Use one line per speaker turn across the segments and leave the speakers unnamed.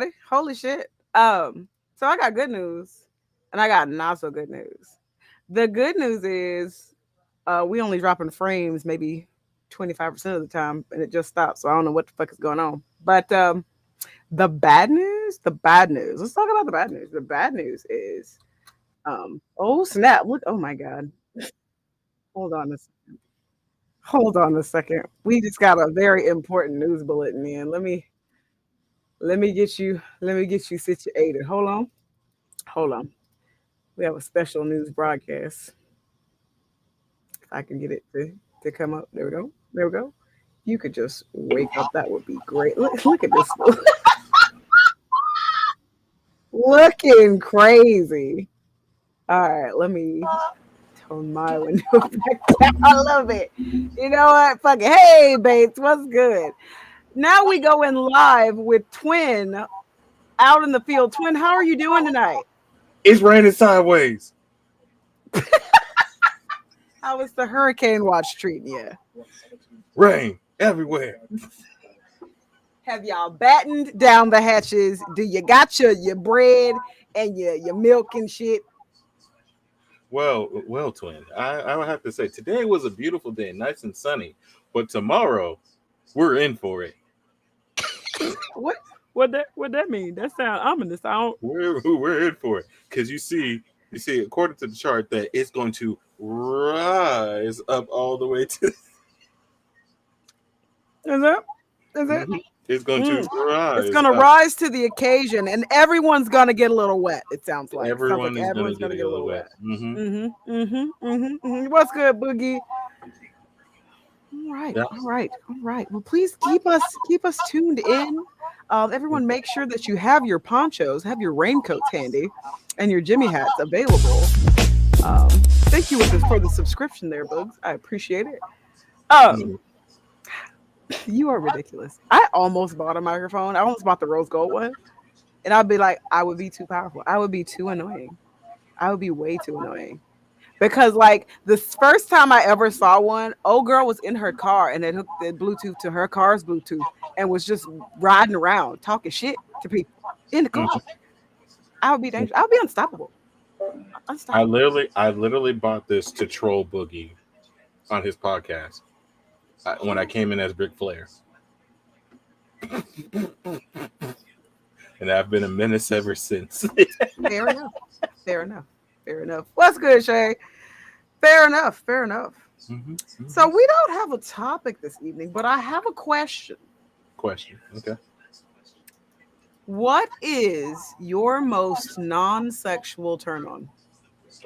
everybody. Holy shit. So I got good news and I got not so good news. The good news is we only dropping frames maybe 25% of the time and it just stops. So I don't know what the fuck is going on. But the bad news. Let's talk about the bad news. The bad news is oh snap. Look, oh my god. Hold on a second. Hold on a second. We just got a very important news bulletin in. Let me get you situated. Hold on. Hold on. We have a special news broadcast. If I can get it to come up. There we go. There we go. You could just wake up. That would be great. Look at this. Looking crazy. All right, let me tone my window back down. I love it. You know what? Fuck it. Hey, Bates, what's good? Now we go in live with Twin out in the field. Twin, how are you doing tonight?
It's raining sideways.
How was the hurricane watch treating you?
Rain everywhere.
Have y'all battened down the hatches? Do you got your bread and your milk and shit?
Well, twin. I would have to say today was a beautiful day, nice and sunny. But tomorrow, we're in for it.
What that mean? That sound ominous. I don't.
We're in for it because you see, according to the chart, that it's going to rise up all the way to.
Is it?
It's going to rise.
It's going to rise to the occasion, and everyone's going to get a little wet. It sounds like
everyone's
going to get a little wet.
Mm-hmm.
What's good, Boogie? All right,
Yeah.
all right, all right. Well, please keep us tuned in. Everyone, make sure that you have your ponchos, have your raincoats handy, and your Jimmy hats available. Thank you for the subscription there, Bugs. I appreciate it. You are ridiculous. I almost bought a microphone. I almost bought the rose gold one. And I'd be like, I would be too powerful. I would be too annoying. I would be way too annoying. Because like the first time I ever saw one, old girl was in her car and it hooked the Bluetooth to her car's Bluetooth and was just riding around talking shit to people in the car. I would be dangerous. I would be unstoppable.
I literally bought this to troll Boogie on his podcast. When I came in as Ric Flair. And I've been a menace ever since.
Fair enough. What's good, Shay? Fair enough.
Mm-hmm.
So we don't have a topic this evening, but I have a question.
Okay.
What is your most non-sexual turn on?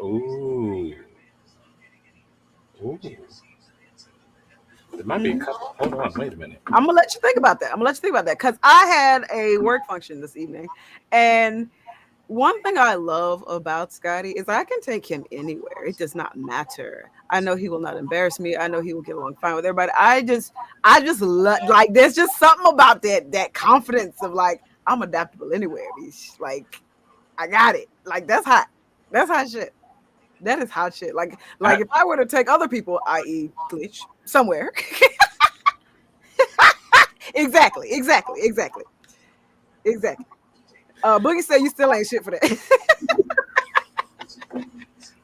Ooh. There might be a couple. Hold on, wait a minute.
I'm gonna let you think about that. Because I had a work function this evening, and one thing I love about Scotty is I can take him anywhere. It does not matter. I know he will not embarrass me. I know he will get along fine with everybody. I just love, like, there's just something about that confidence of like, I'm adaptable anywhere. He's like, I got it. Like, that's hot shit. That is hot shit. Like if I were to take other people, i.e. Glitch, somewhere. Exactly. Boogie said you still ain't shit for that.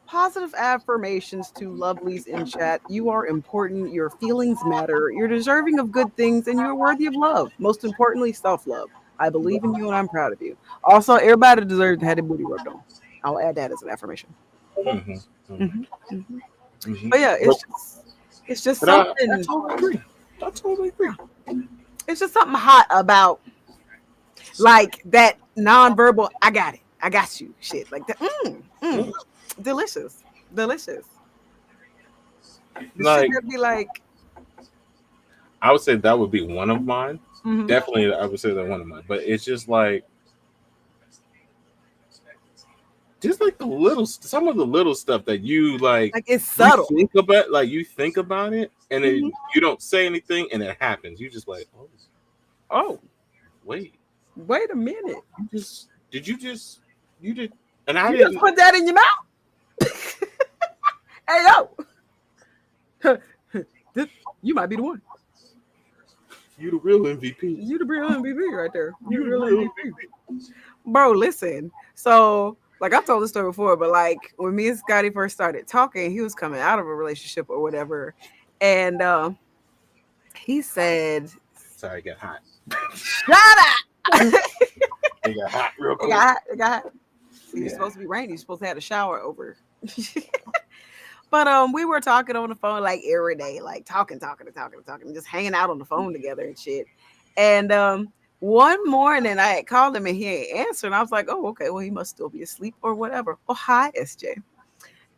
Positive affirmations to lovelies in chat. You are important. Your feelings matter. You're deserving of good things, and you're worthy of love. Most importantly, self-love. I believe in you, and I'm proud of you. Also, everybody deserves to have their booty rubbed on. I'll add that as an affirmation. But yeah, it's just something.
I totally agree.
It's just something hot about like that nonverbal. I got it. I got you. Shit like that. Delicious.
Like,
be like.
I would say that would be one of mine.
Mm-hmm.
Definitely, I would say that one of mine. But it's just like some of the little stuff that you like
it's subtle.
You think about it, and then you don't say anything, and it happens. You just like, oh, wait
a minute.
You did,
and I didn't put that in your mouth. Hey yo, you might be the one.
You the real MVP.
You the real MVP right there. You the real MVP. Bro, listen. So, like I've told this story before, but like when me and Scotty first started talking, he was coming out of a relationship or whatever, and he said,
Sorry, it got hot.
"Shut up."
It got hot real
It
quick.
got hot. It got hot. See,
Yeah.
it's supposed to be rainy. You're supposed to have a shower over. But we were talking on the phone like every day, like talking, just hanging out on the phone together and shit. And one morning I had called him and he ain't answered. And I was like, oh, okay, well, he must still be asleep or whatever. Oh, hi, SJ.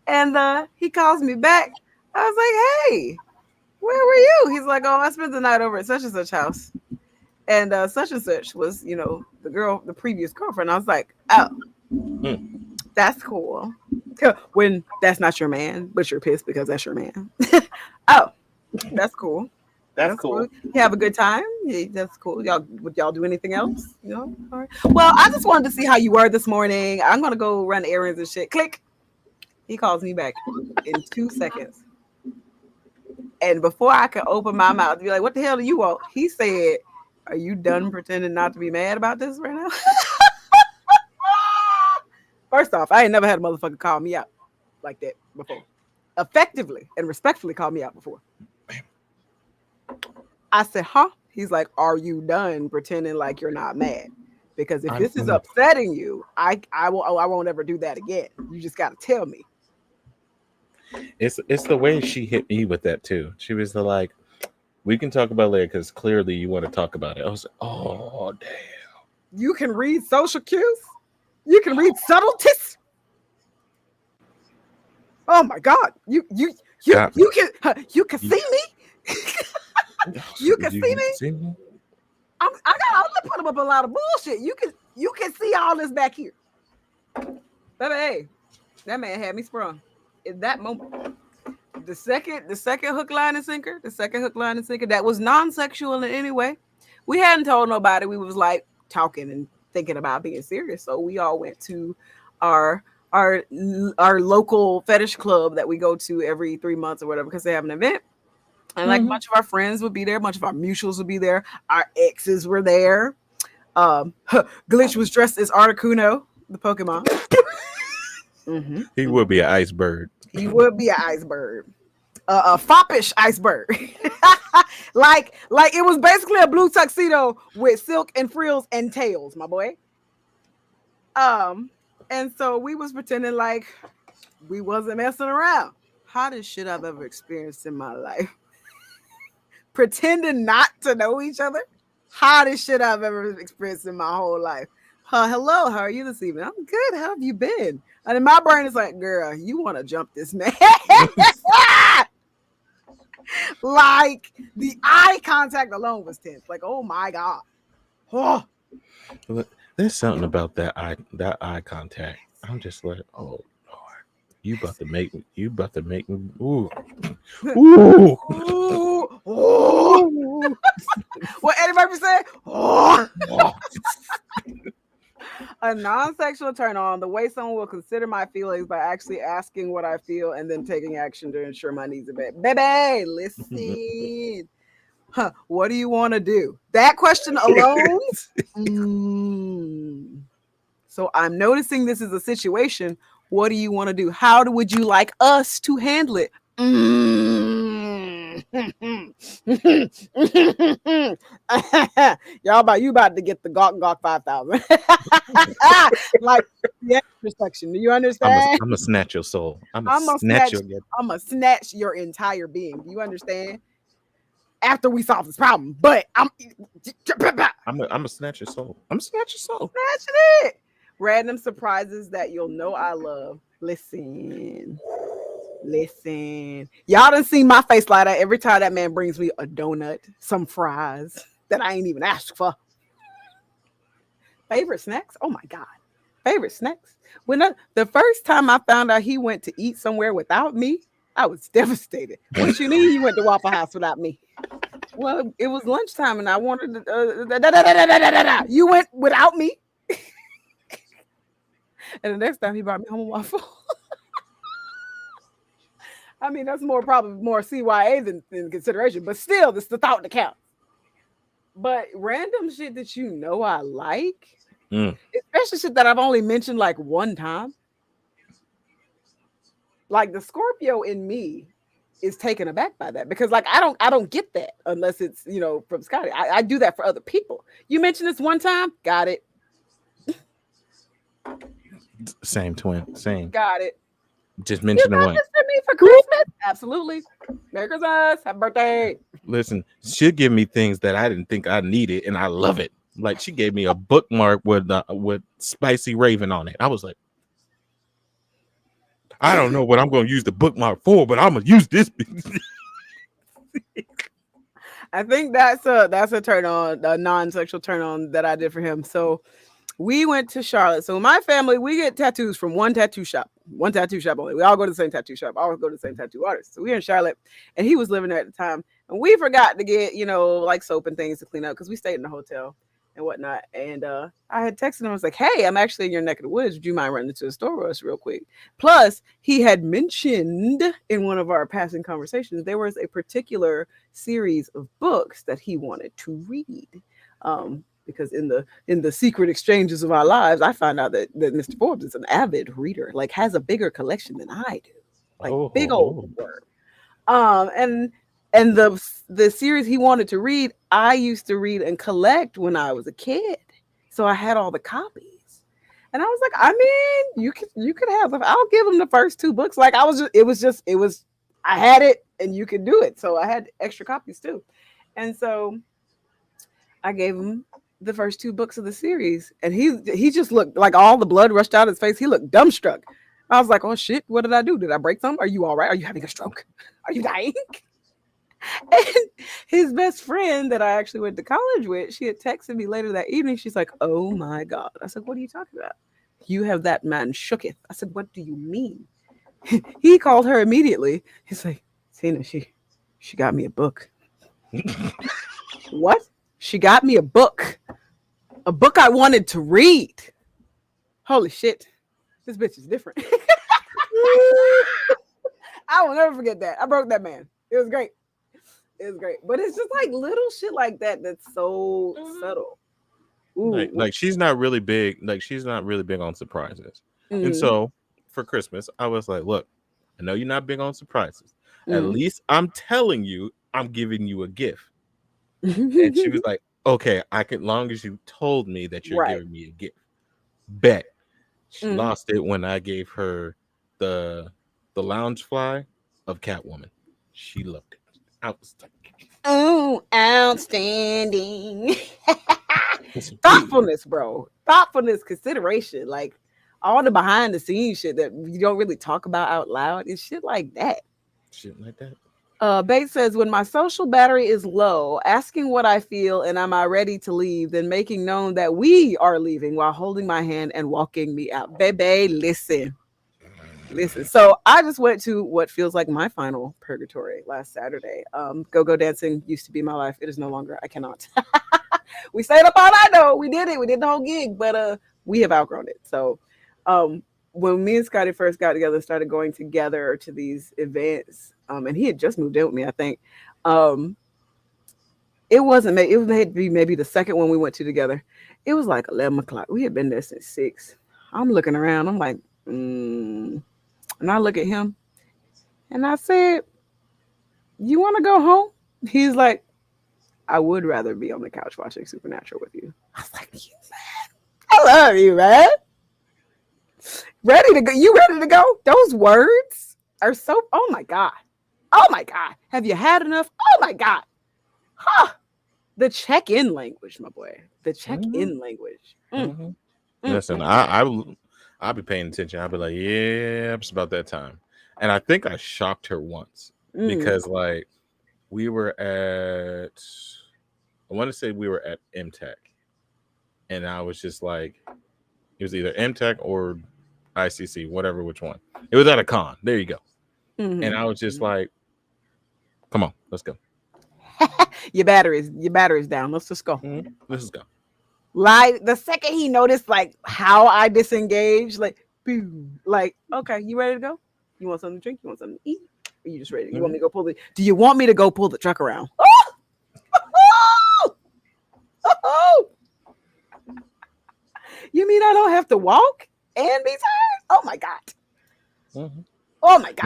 And he calls me back. I was like, hey, where were you? He's like, oh, I spent the night over at such and such house. And such and such was, you know, the previous girlfriend. I was like, oh, that's cool. When that's not your man, but you're pissed because that's your man. Oh, that's cool.
That's cool.
You have a good time. Yeah, that's cool. Would y'all do anything else? You know? All right. Well, I just wanted to see how you were this morning. I'm gonna go run errands and shit. Click. He calls me back in 2 seconds. And before I could open my mouth to be like, what the hell do you want? He said, are you done pretending not to be mad about this right now? First off, I ain't never had a motherfucker call me out like that before. Effectively and respectfully call me out before. I said, huh? He's like, are you done pretending like you're not mad? Because if this is upsetting you, I won't ever do that again. You just got to tell me.
It's the way she hit me with that too. She was like, we can talk about it later because clearly you want to talk about it. I was like, oh, damn.
You can read social cues? You can read subtleties? Oh my God. You can see me? You can see me? I got to put up a lot of bullshit. You can see all this back here. Baby, hey, that man had me sprung in that moment. The second hook, line, and sinker, that was non-sexual in any way. We hadn't told nobody. We was like talking and thinking about being serious. So we all went to our local fetish club that we go to every 3 months or whatever because they have an event. And like a bunch of our friends would be there, a bunch of our mutuals would be there, our exes were there. Glitch was dressed as Articuno, the Pokemon.
He would be an iceberg.
He would be an iceberg. A foppish iceberg. like it was basically a blue tuxedo with silk and frills and tails, my boy. And so we was pretending like we wasn't messing around. Hottest shit I've ever experienced in my life. Pretending not to know each other. Hottest shit I've ever experienced in my whole life. Hello, how are you this evening? I'm good. How have you been? And in my brain is like, girl, you want to jump this man. Like the eye contact alone was tense. Like, oh my God. Oh.
There's something about that eye contact. I'm just like, oh Lord, you about to make me ooh. Ooh.
Ooh. Ooh. What Eddie Murphy said? Oh. A non-sexual turn on, the way someone will consider my feelings by actually asking what I feel and then taking action to ensure my needs are met. Baby, listen. What do you want to do? That question alone. So I'm noticing this is a situation. What do you want to do? How would you like us to handle it? Y'all about to get the Gawk 5000. Like the intersection. Do you understand?
I'm gonna snatch your soul. I'm gonna
snatch your entire being. Do you understand? After we solve this problem, but I'm
gonna snatch your soul.
Snatching it. Random surprises that you'll know I love. Listen. Y'all done seen my face light up every time that man brings me a donut, some fries that I ain't even asked for. Favorite snacks? Oh my God. Favorite snacks? The first time I found out he went to eat somewhere without me, I was devastated. What you mean you went to Waffle House without me? Well, it was lunchtime and I wanted to, you went without me. And the next time he brought me home a waffle. I mean, that's probably more CYA than consideration, but still, this is the thought that counts. But random shit that you know I like,
Mm.
especially shit that I've only mentioned like one time. Like the Scorpio in me is taken aback by that because like I don't get that unless it's from Scotty. I do that for other people. You mentioned this one time, got it,
Same twin. Same.
got it.
Just
You
mention it
got
once.
this for me for Christmas? Absolutely. Merry Christmas. Happy birthday.
Listen, she'll give me things that I didn't think I needed, and I love it. Like she gave me a bookmark with Spicy Raven on it. I was like, I don't know what I'm going to use the bookmark for, but I'm gonna use this.
I think that's a turn on, a non-sexual turn on that I did for him. So we went to Charlotte. So my family, we get tattoos from one tattoo shop only. We all go to the same tattoo shop. All go to the same tattoo artist. So we were in Charlotte, and he was living there at the time, and we forgot to get like soap and things to clean up because we stayed in the hotel and whatnot. And I had texted him. I was like, "Hey, I'm actually in your neck of the woods. Would you mind running to the store with us real quick?" Plus, he had mentioned in one of our passing conversations there was a particular series of books that he wanted to read. Because in the secret exchanges of our lives, I find out that Mr. Forbes is an avid reader, like has a bigger collection than I do, like big old word. And the series he wanted to read, I used to read and collect when I was a kid, so I had all the copies. And I was like, I mean, you could have them. I'll give him the first two books. Like I had it, and you could do it. So I had extra copies too, and so I gave him the first two books of the series, and he just looked like all the blood rushed out his face. He looked dumbstruck. I was like, oh shit, what did I do? Did I break something? Are you all right? Are you having a stroke? Are you dying? And his best friend that I actually went to college with, she had texted me later that evening. She's like, oh my God. I said, what are you talking about? You have that man shooketh. I said, what do you mean? He called her immediately. He's like, Tina, she got me a book. What? She got me a book I wanted to read. Holy shit. This bitch is different. I will never forget that. I broke that man. It was great. But it's just like little shit like that that's so subtle.
Ooh. Like she's not really big. Like she's not really big on surprises. Mm-hmm. And so for Christmas, I was like, look, I know you're not big on surprises. Mm-hmm. At least I'm telling you, I'm giving you a gift. And she was like, okay, I can, long as you told me that you're giving me a gift. Bet. She lost it when I gave her the lounge fly of Catwoman. She loved it. I was like,
oh, outstanding. Thoughtfulness, bro. Thoughtfulness, consideration. Like all the behind the scenes shit that you don't really talk about out loud. It's shit like that.
Shit like that.
Bates says, when my social battery is low, asking what I feel and am I ready to leave, then making known that we are leaving while holding my hand and walking me out. Baby, listen. So I just went to what feels like my final purgatory last Saturday. Go-go dancing used to be my life. It is no longer. I cannot. We stayed up all night though. We did it. We did the whole gig, but we have outgrown it. So when me and Scotty first got together, started going together to these events, and he had just moved in with me, I think. It wasn't. It was maybe the second one we went to together. It was like 11 o'clock. We had been there since 6. I'm looking around. I'm like, and I look at him, and I said, "You want to go home?" He's like, "I would rather be on the couch watching Supernatural with you." I was like, "You man, I love you, man. Ready to go? You ready to go?" Those words are so. Oh my God. Oh my God. Have you had enough? Oh my God. Huh. The check-in language, my boy. The check-in language.
Listen, I'll be paying attention. I'll be like, yeah, it's about that time. And I think I shocked her once because like we were at, I want to say we were at MTech. And I was just like, it was either MTech or ICC, whatever, which one. It was at a con. There you go. And I was just like, come on, let's go.
Your battery's down. Let's just go.
Let's just go.
Like the second he noticed like how I disengaged, like boom, like, okay, you ready to go? You want something to drink? You want something to eat? Are you just ready? You want me to go do you want me to go pull the truck around? You mean I don't have to walk and be tired? Oh my God.
Mm-hmm.
Oh my God.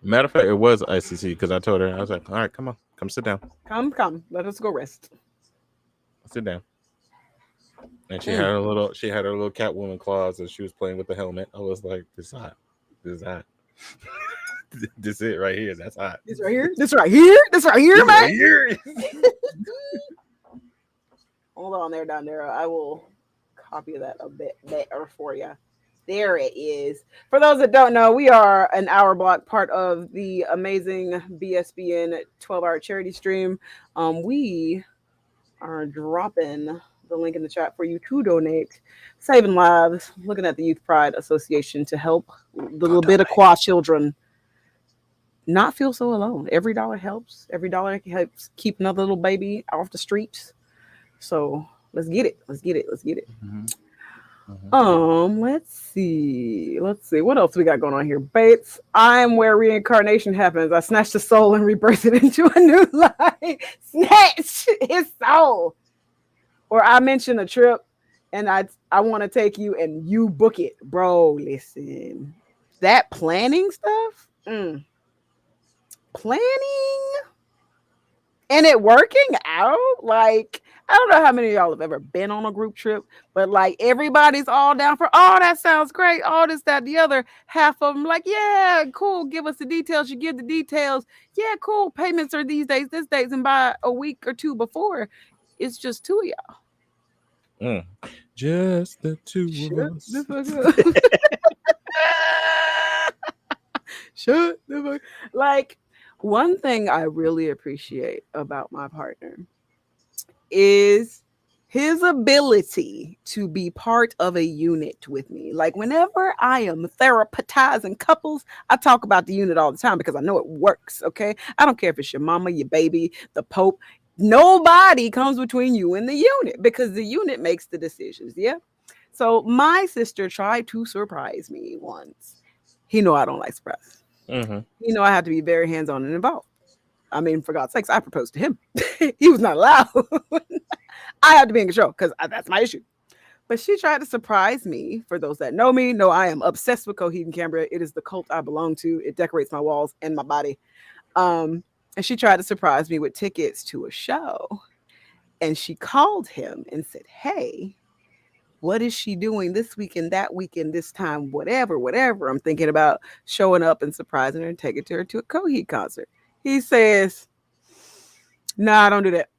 Matter of fact, it was ICC because I told her, I was like, all right, come sit down.
Come. Let us go rest.
Sit down. And she had her little Catwoman claws and she was playing with the helmet. I was like, this is hot. This is hot. This it right here. That's hot.
This right here. This right here. This right here,
This
man.
right here.
Hold on there, down there. I will copy that a bit better for you. There it is. For those that don't know, we are an hour block part of the amazing BSBN 12-hour charity stream. We are dropping the link in the chat for you to donate, saving lives, looking at the Youth Pride Association to help the little bit of Qua children not feel so alone. Every dollar helps. Every dollar helps keep another little baby off the streets. So let's get it.
Mm-hmm.
Let's see. What else we got going on here? Bates, I'm where reincarnation happens. I snatched the soul and rebirthed it into a new life. Snatch his soul. Or I mention a trip and I want to take you and you book it. Bro, listen. That planning stuff? Planning? And it working out? Like, I don't know how many of y'all have ever been on a group trip, but like everybody's all down for, oh, that sounds great. All this, that, the other. Half of them like, yeah, cool. Give us the details. You give the details. Yeah, cool. Payments are these days, this days, and by a week or two before, it's just two of y'all.
Just the two of us.
Shut the fuck. Like, one thing I really appreciate about my partner is his ability to be part of a unit with me. Like, whenever I am therapizing couples, I talk about the unit all the time because I know it works, okay? I don't care if it's your mama, your baby, the Pope. Nobody comes between you and the unit because the unit makes the decisions, yeah? So my sister tried to surprise me once. He know I don't like surprises.
Mm-hmm.
You know I have to be very hands-on and involved. I mean, for God's sakes, I proposed to him. He was not allowed. I had to be in control because that's my issue. But she tried to surprise me. For those that know me, know I am obsessed with Coheed and Cambria. It is the cult I belong to. It decorates my walls and my body. And she tried to surprise me with tickets to a show. And she called him and said, hey, what is she doing this weekend, that weekend, this time, whatever. I'm thinking about showing up and surprising her and taking her to a Coheed concert. He says, nah, don't do that.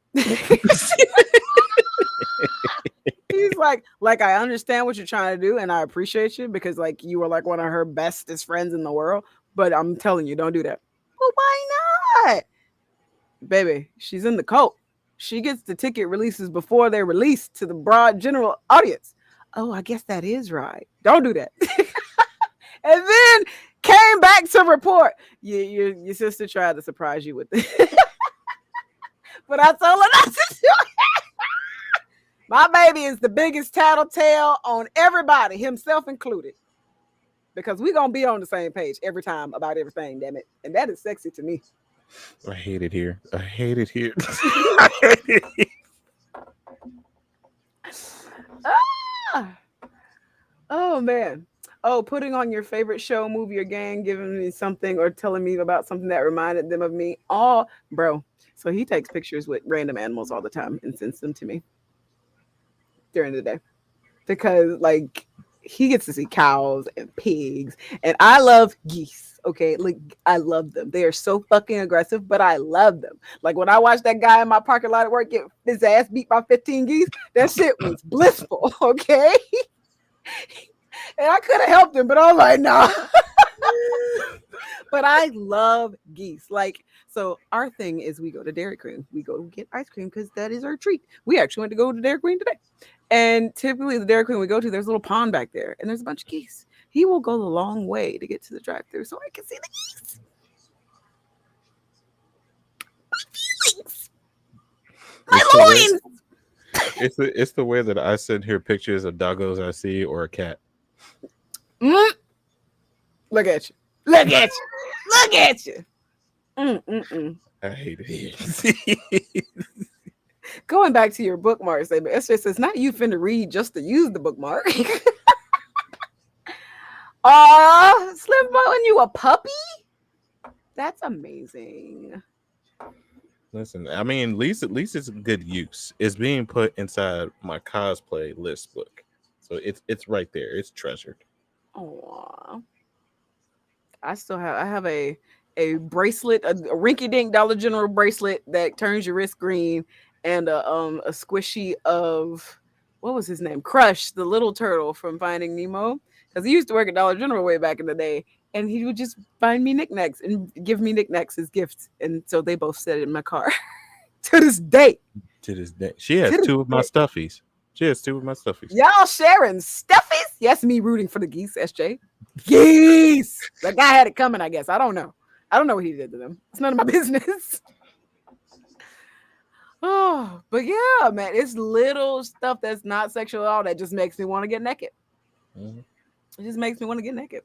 He's like, I understand what you're trying to do and I appreciate you because like you were like one of her bestest friends in the world, but I'm telling you, don't do that. Well, why not? Baby, she's in the cult. She gets the ticket releases before they're released to the broad general audience. Oh, I guess that is right. Don't do that. And then came back to report. Your sister tried to surprise you with it. But I told her not to do it. My baby is the biggest tattletale on everybody, himself included. Because we're going to be on the same page every time about everything, damn it. And that is sexy to me.
I hate it here. I hate it here.
Oh, man. Oh, putting on your favorite show, movie, or game, giving me something or telling me about something that reminded them of me. Oh, bro. So he takes pictures with random animals all the time and sends them to me during the day. Because, like, he gets to see cows and pigs. And I love geese, okay? Like, I love them. They are so fucking aggressive, but I love them. Like, when I watched that guy in my parking lot at work get his ass beat by 15 geese, that shit was blissful, okay? And I could have helped him, but I was like, nah. But I love geese. Like, so our thing is we go to Dairy Queen. We go get ice cream because that is our treat. We actually went to go to Dairy Queen today. And typically the Dairy Queen we go to, there's a little pond back there and there's a bunch of geese. He will go the long way to get to the drive-thru so I can see the geese. My feelings. My loins.
It's the way that I send here pictures of doggos I see or a cat.
Look at you. Look at you. Look at you.
I hate it here.
Going back to your bookmark statement, SJ says, not you finna read just to use the bookmark. Slim Button, you a puppy? That's amazing.
Listen, I mean, at least it's a good use. It's being put inside my cosplay list book, so it's right there. It's treasured.
Oh, I have a bracelet, a rinky dink Dollar General bracelet that turns your wrist green, and a squishy of what was his name? Crush, the little turtle from Finding Nemo, because he used to work at Dollar General way back in the day, and he would just find me knickknacks and give me knickknacks as gifts, and so they both sit in my car to this day.
To this day, she has two of my stuffies.
Y'all sharing stuffies? Yes, me rooting for the geese, SJ. Geese. That guy had it coming, I guess. I don't know what he did to them. It's none of my business. Oh, but yeah, man, it's little stuff that's not sexual at all that just makes me want to get naked.
Mm-hmm.
It just makes me want to get naked.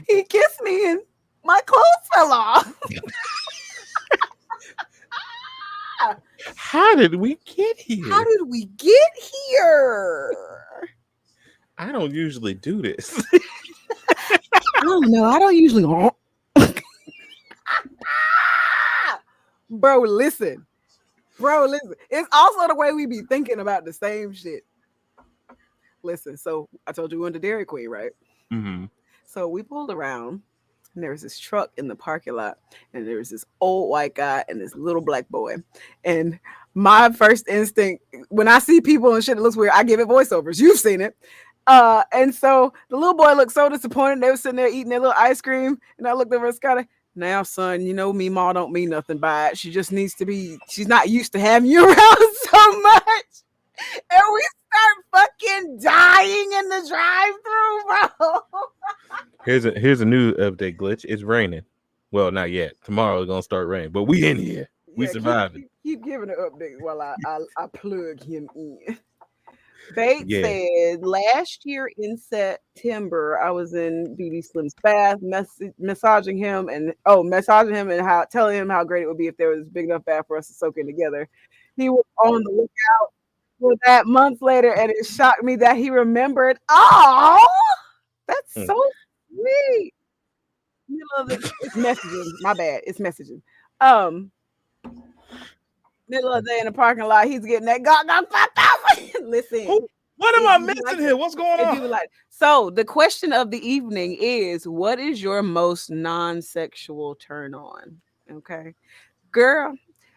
He kissed me and my clothes fell off.
How did we get here? I don't usually do this.
I don't know. I don't usually. Bro, listen. It's also the way we be thinking about the same shit. Listen, so I told you we went to Dairy Queen, right?
Mm-hmm.
So we pulled around, and there was this truck in the parking lot, and there was this old white guy and this little black boy. And my first instinct, when I see people and shit that looks weird, I give it voiceovers. You've seen it. And so the little boy looked so disappointed. They were sitting there eating their little ice cream, and I looked over at Scotty. Now, son, you know me, Ma don't mean nothing by it. She just needs to be, she's not used to having you around so much. And we start fucking dying in the drive-thru, bro.
Here's a new update glitch. It's raining. Well, not yet. Tomorrow it's gonna start raining, but we in here. We surviving.
Keep giving an update while I plug him in. Bates said last year in September I was in BB Slim's bath, massaging him and how telling him how great it would be if there was a big enough bath for us to soak in together. He was on the lookout for that months later, and it shocked me that he remembered. Oh, that's so sweet. It's messaging. My bad. It's messaging. Middle of the day in the parking lot, he's getting that got fucked up. Listen,
what am I missing here? What's going on?
So the question of the evening is, what is your most non-sexual turn on? Okay, girl,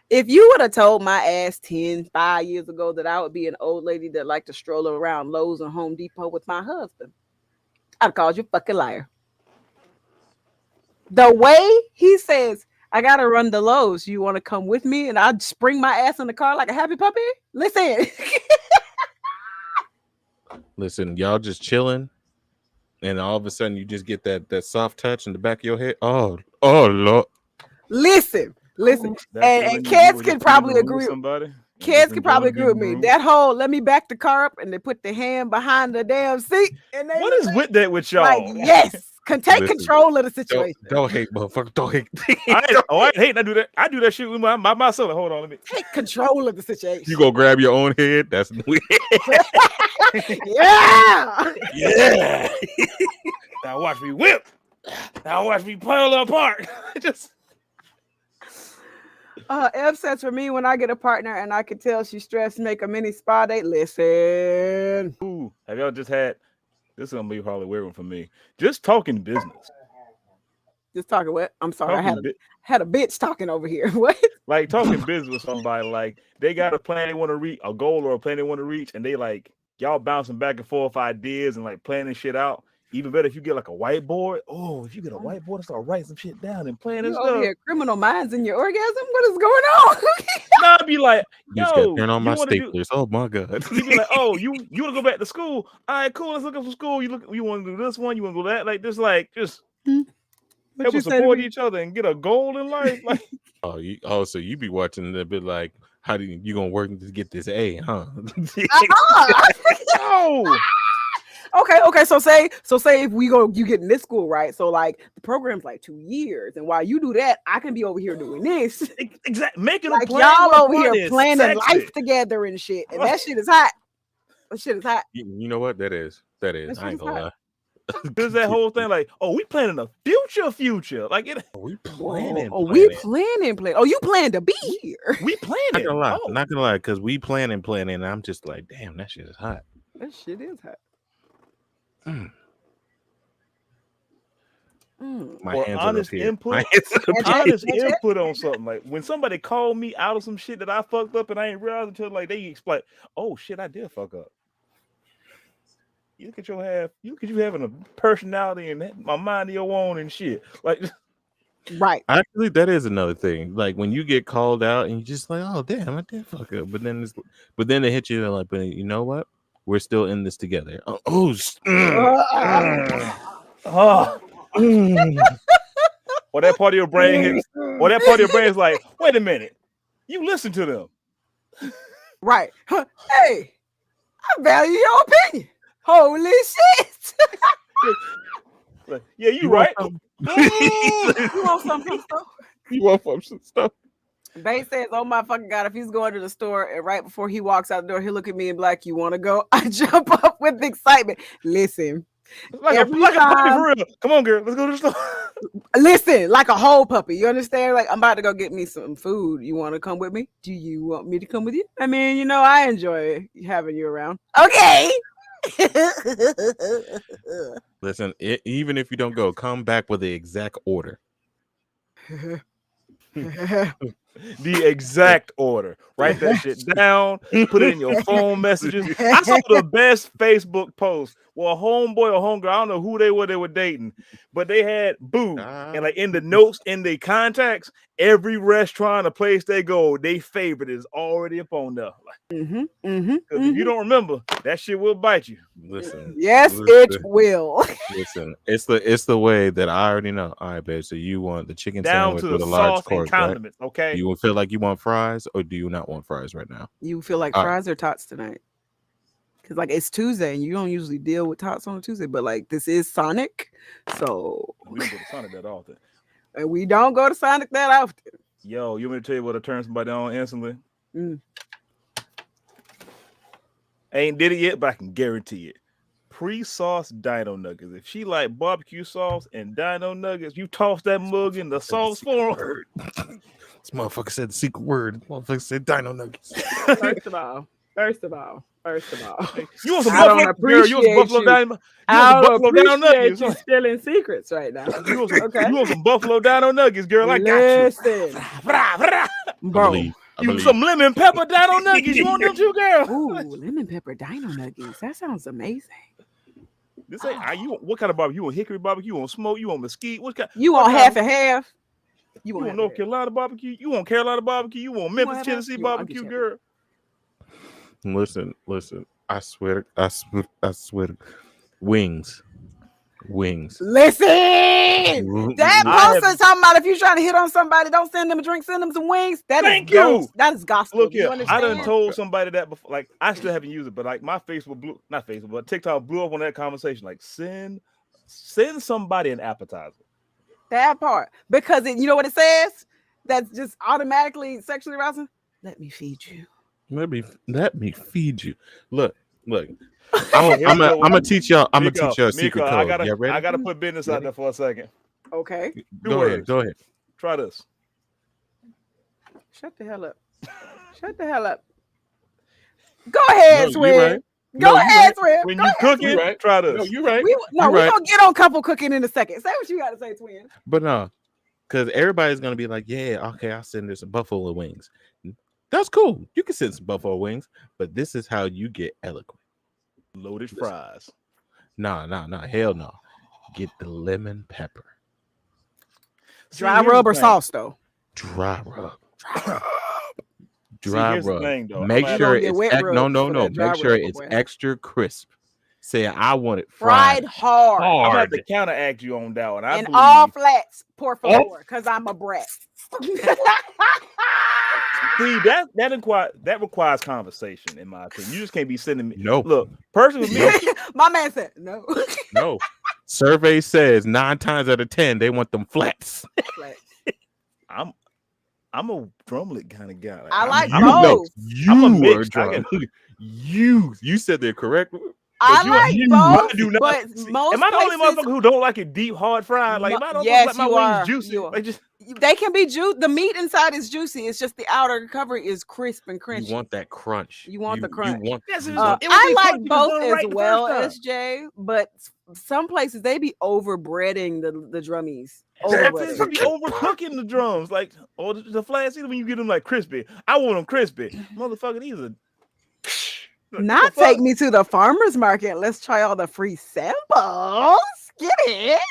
if you would have told my ass 5 years ago that I would be an old lady that liked to stroll around Lowe's and Home Depot with my husband, I'd called you a fucking liar. The way he says, I gotta run the Lowe's. You want to come with me? And I'd spring my ass in the car like a happy puppy.
Listen, y'all just chilling, and all of a sudden you just get that soft touch in the back of your head. Oh Lord.
Listen. And Kez can probably agree. Kids can probably agree with me. That whole let me back the car up and they put the hand behind the damn seat. And
what is with that with y'all?
Like, yes. Can take control of the situation.
Don't hate, motherfucker. Don't hate.
I hate. I do that. I do that shit with by myself. Hold on, let me
take control of the situation.
You gonna grab your own head? That's weird.
Yeah.
Now watch me whip. Now watch me pull apart. Just.
Ev says for me, when I get a partner and I can tell she's stressed, make a mini spa date. Listen.
Ooh, have y'all just had? This is gonna be probably a weird one for me. Just talking business.
Just talking what? I'm sorry, I had a bitch talking over here. What?
Like talking business with somebody. Like they got a plan they want to reach, a goal or a plan they want to reach, and they like y'all bouncing back and forth ideas and like planning shit out. Even better if you get like a whiteboard. Oh, if you get a whiteboard and start writing some shit down and planning stuff.
Over here, criminal minds in your orgasm. What is going on?
Nah, I'd be like, yo,
turn on my staplers. Oh my god.
You be like, oh, you want to go back to school? All right, cool. Let's look up for school. You want to do this one? You want to do that? Like this, like just help us support each other and get a goal in life. Like,
so you be watching a bit like, how do you gonna work to get this A, huh?
No.
Okay. So say if you get in this school, right? So like the program's like 2 years, and while you do that, I can be over here doing this.
Exactly. Making
Like
a plan.
y'all over here
is
planning
sexy.
life together and shit, and that shit is hot. That shit is hot.
You know what? That is.
That
I
shit
ain't
is
gonna
hot.
lie.
There's that whole thing like, oh, we planning a future. Like it.
We planning.
We planning. Oh, you plan to be here.
We planning.
Not gonna lie.
Oh.
Not gonna lie, because we planning. And I'm just like, damn, that shit is hot.
That shit is hot.
My
Or
hands
honest
are up here.
input.
My hands are up here.
Honest input on something. Like when somebody called me out of some shit that I fucked up and I ain't realized until like they explain, oh shit, I did fuck up. You look at you having a personality and my mind of your own and shit. Like
Right.
Actually, that is another thing. Like when you get called out and you just like, oh damn, I did fuck up. But then they hit you like, but you know what? We're still in this together. Or
that part of your brain hits, or that part of your brain is like, wait a minute, you listen to them.
Right. Hey, I value your opinion. Holy shit.
Like, yeah, you right.
You want some stuff?
You want some stuff?
Bay says, oh my fucking God, if he's going to the store and right before he walks out the door, he'll look at me and be like, you want to go? I jump up with excitement. Listen.
Like a puppy for real. Come on, girl. Let's go to the store.
Listen, like a whole puppy. You understand? Like, I'm about to go get me some food. You want to come with me? Do you want me to come with you? I mean, you know, I enjoy having you around. Okay.
Listen, even if you don't go, come back with the exact order.
The exact order. Write that shit down. Put it in your phone messages. I saw the best Facebook post. Well, a homeboy or homegirl, I don't know who they were dating, but they had boo. And like in the notes, in the contacts, every restaurant or place they go, they favorite is already up on there. Because if you don't remember, that shit will bite you.
Listen.
Yes, it will.
Listen, it's the way that I already know. All right, babe. So you want the chicken
down
sandwich
to
with
the
a large
sauce and
course,
condiments,
right?
okay?
You will feel like you want fries, or do you not want fries right now?
You feel like fries or tots tonight? Because like it's Tuesday and you don't usually deal with tots on a Tuesday, but like this is Sonic, so
we don't go to Sonic that often.
And we don't go to Sonic that often.
Yo, you want me to tell you what to turn somebody on instantly? Ain't did it yet, but I can guarantee it. Pre-sauce dino nuggets. If she like barbecue sauce and dino nuggets, you toss that mug in the sauce for her.
This motherfucker said the secret word. This motherfucker said dino nuggets.
First of all,
you want some buffalo? Girl, you want some buffalo dino? Nuggets?
You stealing secrets right now.
You want some buffalo dino nuggets, girl? I got you.
Bro.
Some lemon pepper dino nuggets. You want them too, girl?
Ooh, lemon pepper dino nuggets. That sounds amazing.
This ain't you. What kind of barbecue? You want hickory barbecue? You want smoke? You want mesquite? What kind?
You want half and half?
You want North Carolina barbecue? You want Carolina barbecue? You want Memphis, Tennessee barbecue, girl?
Listen. I swear. Wings.
Listen, that poster talking about if you're trying to hit on somebody, don't send them a drink, send them some wings. That is gospel.
Look here, I done told somebody that before. Like I still haven't used it, but like my Facebook but TikTok blew up on that conversation. Like send somebody an appetizer.
That part, because you know what it says? That's just automatically sexually arousing. Let me feed you.
Let me feed you. Look. I'm gonna teach y'all. I'm gonna teach y'all a secret code.
I gotta put business out there for a second.
Okay.
Go ahead.
Try this.
Shut the hell up. Go ahead, Swin. Go ahead, Swin.
When you cook it, try this.
No, you're right.
We're gonna get on couple cooking in a second. Say what you gotta say, Twin.
But no, because everybody's gonna be like, yeah, okay, I'll send this some buffalo wings. That's cool. You can send some buffalo wings, but this is how you get eloquent.
Loaded fries.
Nah. Hell no. Get the lemon pepper.
Dry rub or sauce though?
Dry rub.
Thing,
make sure it's make sure it's extra crisp. Say I want it fried
hard.
I'm gonna have to counteract you on that one.
All flats, por favor, because I'm a brat.
See, that requires conversation, in my opinion. You just can't be sending me.
No.
Look, personally, me,
My man said no.
No. Survey says 9 times out of 10 they want them flats.
Flat.
I'm a drumlet kind of guy. Like,
I like
I'm a-
both.
I'm a
You are
mix. I
drunk. You said they're correct.
I
you-
like
you-
both,
I do not-
but
See,
most
am I the only
places
motherfucker who don't like it deep, hard fried? Like, am I the only
Yes,
like my
you
wings
are.
juicy?
You are.
Like, just
they can be juicy. The meat inside is juicy. It's just the outer covering is crisp and crunchy.
You want that crunch.
You want the crunch.
You want,
Yes,
you
it
want-
it would
I
be
like
crunchy if
both
done
as
right the
well,
first time.
SJ, but some places they be overbreading the drummies.
Exactly.
Overbreading.
You be overcooking the drums, like or the flats. Even when you get them like crispy, I want them crispy. Motherfucker, these are
Not
the fuck?
take me to the farmer's market. Let's try all the free samples. Get it?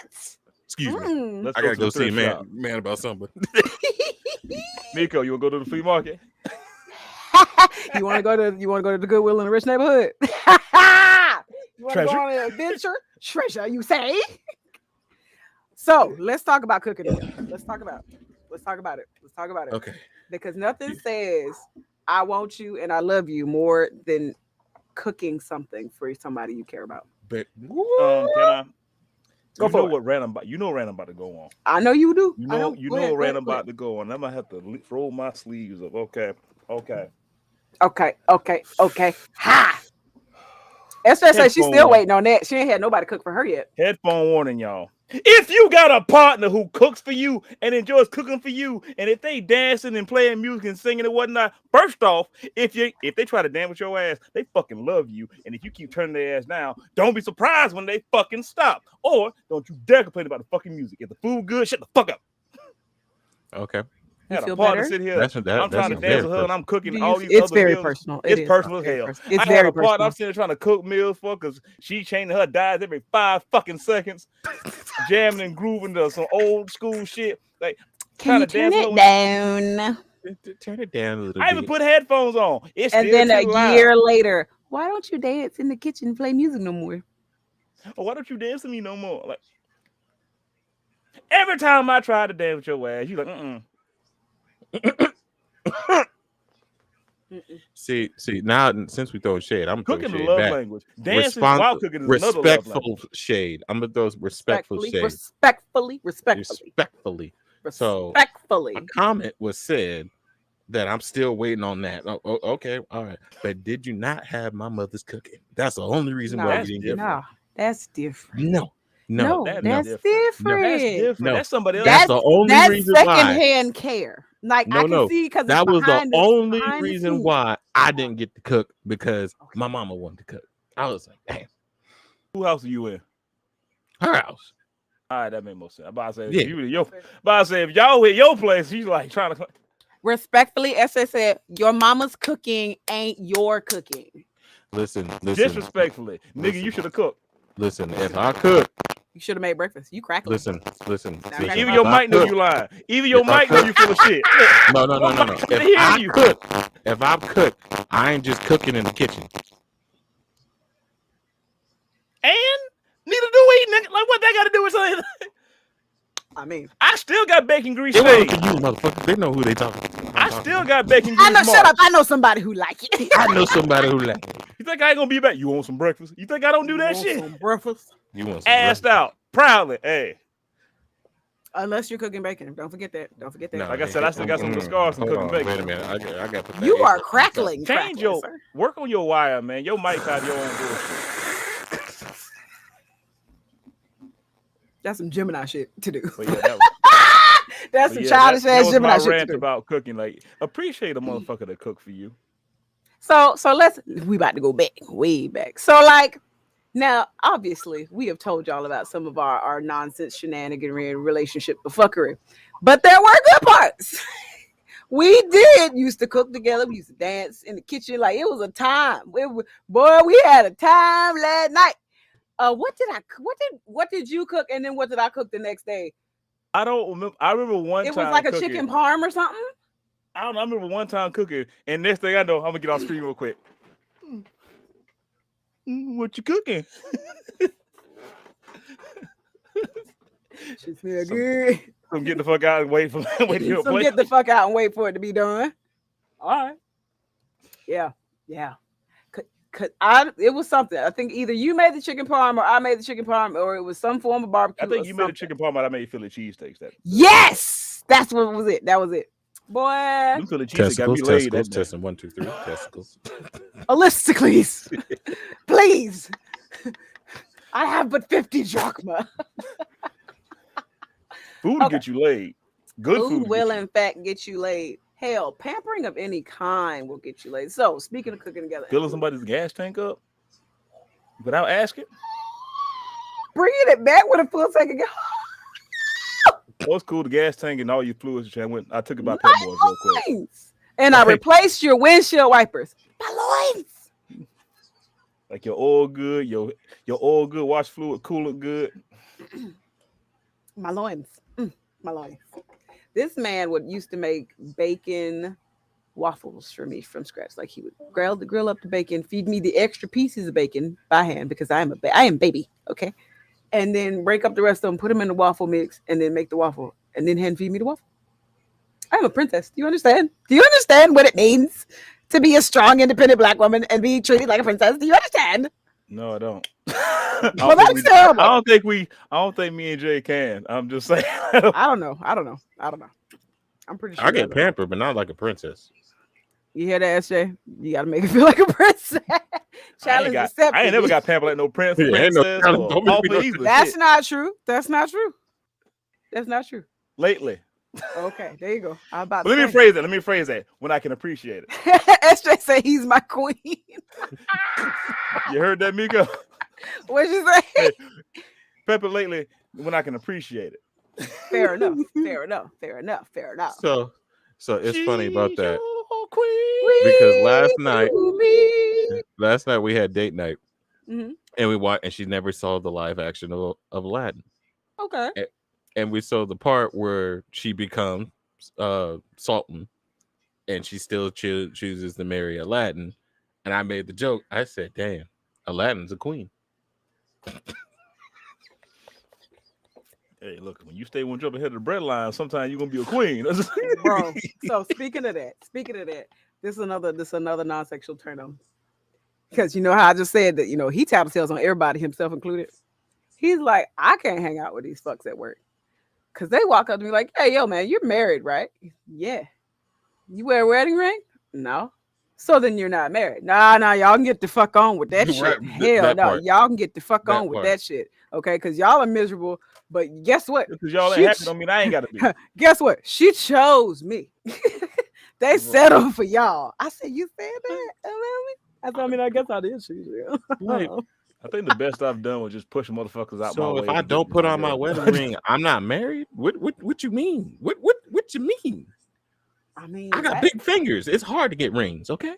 Excuse me.
Mm.
Let's
I gotta
to
go
the
see a
thrift
man,
shop.
man about something.
Nico, you wanna go to the flea market?
You want to go to the Goodwill in the rich neighborhood? You want to
Treasure?
go on an adventure? Treasure, you say? So let's talk about cooking again. Let's talk about it.
Okay.
Because nothing says I want you and I love you more than cooking something for somebody you care about.
But
Can I?
Go
you
for
know
it.
what random about? You know what random about to go on.
I know you do.
You
I
know, you
Go
know
ahead,
what
go ahead,
random
go ahead.
about to go on. I'm gonna have to roll my sleeves up. Okay.
Okay. Ha! Esther said she's still
Headphone.
waiting on that. She ain't had nobody cook for her yet.
Headphone warning, y'all. If you got a partner who cooks for you and enjoys cooking for you, and if they dancing and playing music and singing and whatnot, first off, if they try to dance with your ass, they fucking love you. And if you keep turning their ass down, don't be surprised when they fucking stop. Or don't you dare complain about the fucking music. If the food good, shut the fuck up.
okay.
You
I had
feel
a partner
better?
sit here.
That's
I'm trying to
very
dance with her, and
personal.
I'm cooking
Do
all
you-
these
it's
other
very
meals.
personal.
It's
is
personal as
very
hell.
personal. It's
I had
very
a partner
personal.
I'm sitting there trying to cook meals for because she changing her diet every 5 fucking seconds, jamming and grooving to some old school shit. Like
Can you
trying
turn
to dance
it
with-
down?
Turn it down a little
I even
bit.
put headphones on. It's
And
still
then
too
a
loud.
year later, why don't you dance in the kitchen and play music no more?
Oh, why don't you dance with me no more? Like every time I try to dance with your ass, you like,
See, now since we throw shade, I'm gonna
cooking
throw
the
shade
love
back.
language. Dancing while cooking is another love
Respectful
language.
shade. I'm gonna throw respectful shade.
Respectfully.
Respectfully. So-
Respectfully.
A comment was said that I'm still waiting on that. Oh, okay, all right. But did you not have my mother's cooking? That's the only reason why
that's
you didn't get
No, that's different.
No.
No,
that's
that's
different.
different.
That's different.
No.
That's somebody else.
That's the only
That's
reason why.
secondhand care. Like I can see because
That was the only
behind the
reason
scenes.
why I didn't get to cook because my mama wanted to cook. I was like, damn,
Who house are you in?
her house.
All right, that made more sense. I'm about to say,
Yeah.
if y'all at your place, she's like trying to.
Respectfully, SS said, your mama's cooking ain't your cooking.
Listen.
Disrespectfully, nigga, you should have cooked.
Listen, if I cook,
You should have made breakfast. You crackling.
listen.
Now,
Even your mic know you lying. Even your
If I
mic know you full of shit.
No.
Nobody can
If
hear
I
you.
cook, I ain't just cooking in the kitchen.
And neither do we, nigga. Like, what that got to do with something?
I mean,
I still got bacon grease
They
stains.
wasn't for you, motherfucker. They know who they talking to.
I still got bacon
I
grease
know. Shut
marks.
up. I know somebody who like it.
I know somebody who like it.
You think I ain't gonna be back? You want some breakfast? You think I don't do that
Want
shit?
some breakfast?
You want some
Assed
breakfast?
out, proudly. Hey,
Unless you're cooking bacon. Don't forget that. Don't forget that.
No,
Like I said, I still got some of the scars from
hold
cooking
on,
bacon.
Wait a minute. I got to put that
You
in.
are crackling.
Change your work on your wire, man. Your mic have your own bullshit.
That's some Gemini shit to do.
But yeah, that was,
That's
but
some
yeah,
childish
that
ass
was
Gemini
my
shit to
rant
do.
about cooking. Like, appreciate a motherfucker that cook for you.
So we about to go back, way back. So like now, obviously, we have told y'all about some of our nonsense shenaniganry and relationship buffoonery, but there were good parts. We did used to cook together. We used to dance in the kitchen like it was a time. Boy, we had a time last night. What did you cook, and then what did I cook the next day?
I don't remember. I remember one
It
time
was like a
cooking.
chicken parm or something.
I don't know. I remember one time cooking, and next thing I know, I'm gonna get off screen real quick. What you cooking?
She smell good.
Come get the fuck out and wait to your
So
plate.
get the fuck out and wait for it to be done.
All right.
Yeah. It was something. I think either you made the chicken parm or I made the chicken parm, or it was some form of barbecue.
I think
or
you made
something.
a chicken parm, but I made Philly cheesesteaks.
Yes, that's what was it. That was it, boy.
Them Philly cheesesteaks got me
Testicles,
laid.
testicles,
That day.
testing 1, 2, 3, testicles.
Alysticles, please. I have but 50 drachma.
Food will get you laid. Good food
will, in fact, get you laid. Hell, pampering of any kind will get you laid. So, speaking of cooking together,
filling somebody's gas tank up without asking.
Bringing it back with a full tank of gas.
Oh, it's cool. The gas tank and all your fluids. I took it by Pet Boys real quick.
And I replaced your windshield wipers. My loins.
Like your oil good, your oil good, wash fluid, coolant good.
My loins. My loins. This man used to make bacon waffles for me from scratch. Like he would grill up the bacon, feed me the extra pieces of bacon by hand because I am baby, okay? And then break up the rest of them, put them in the waffle mix, and then make the waffle, and then hand feed me the waffle. I'm a princess. Do you understand? Do you understand what it means to be a strong, independent Black woman and be treated like a princess? Do you understand?
No, I don't.
Well, that's terrible.
I don't think me and Jay can. I'm just saying.
I don't know. I'm pretty sure
I get pampered, but not like a princess.
You hear that, SJ? You gotta make it feel like a princess. Challenge accepted.
I ain't never got pampered like no princess.
That's not true. That's not true. That's not true.
Lately.
Okay, there you go.
Let me phrase that when I can appreciate it.
SJ say he's my queen.
You heard that, Miko?
What'd you say?
Hey, pepper lately when I can appreciate it.
Fair enough.
So it's funny about that because last night we had date night, and we watched, and she never saw the live action of Aladdin.
Okay.
And we saw the part where she becomes Sultan, and she still chooses to marry Aladdin. And I made the joke. I said, "Damn, Aladdin's a queen."
Hey, look, when you stay one jump ahead of the bread line, sometimes you're gonna be a queen,
bro. So speaking of that, this is another non-sexual turn on. Because you know how I just said that, he tattles on everybody, himself included. He's like, I can't hang out with these fucks at work. Because they walk up to me like, hey, yo, man, you're married, right? Yeah. You wear a wedding ring? No. So then you're not married. Nah, y'all can get the fuck on with that shit. Hell no, y'all can get the fuck on with that shit. Okay, because y'all are miserable. But guess what?
Because y'all ain't happy don't mean I ain't got to be.
Guess what? She chose me. They settled for y'all. I said, you said that? I mean, I guess I did choose you.
I think the best I've done was just push motherfuckers out my way.
So if I don't put on my wedding ring, I'm not married? What you mean? What you mean?
I mean,
I got big fingers. It's hard to get rings, okay?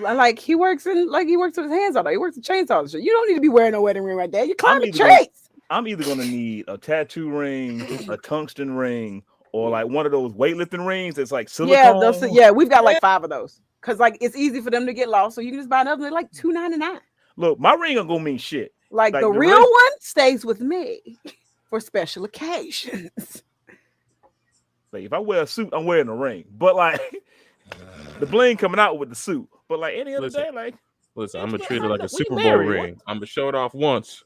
Like he works with his hands all day. He works with chainsaws and shit. You don't need to be wearing a wedding ring right there. You're climbing trees.
I'm either gonna need a tattoo ring, a tungsten ring, or like one of those weightlifting rings that's like silicone.
Yeah, we've got like 5 of those. Cause like it's easy for them to get lost. So you can just buy another. They're like $2.99.
Look, my ring ain't gonna mean shit.
Like the real one stays with me for special occasions.
Like if I wear a suit, I'm wearing a ring. But like the bling coming out with the suit. But like any other day, like
listen, I'm gonna treat it like a Super Bowl ring. I'm gonna show it off once.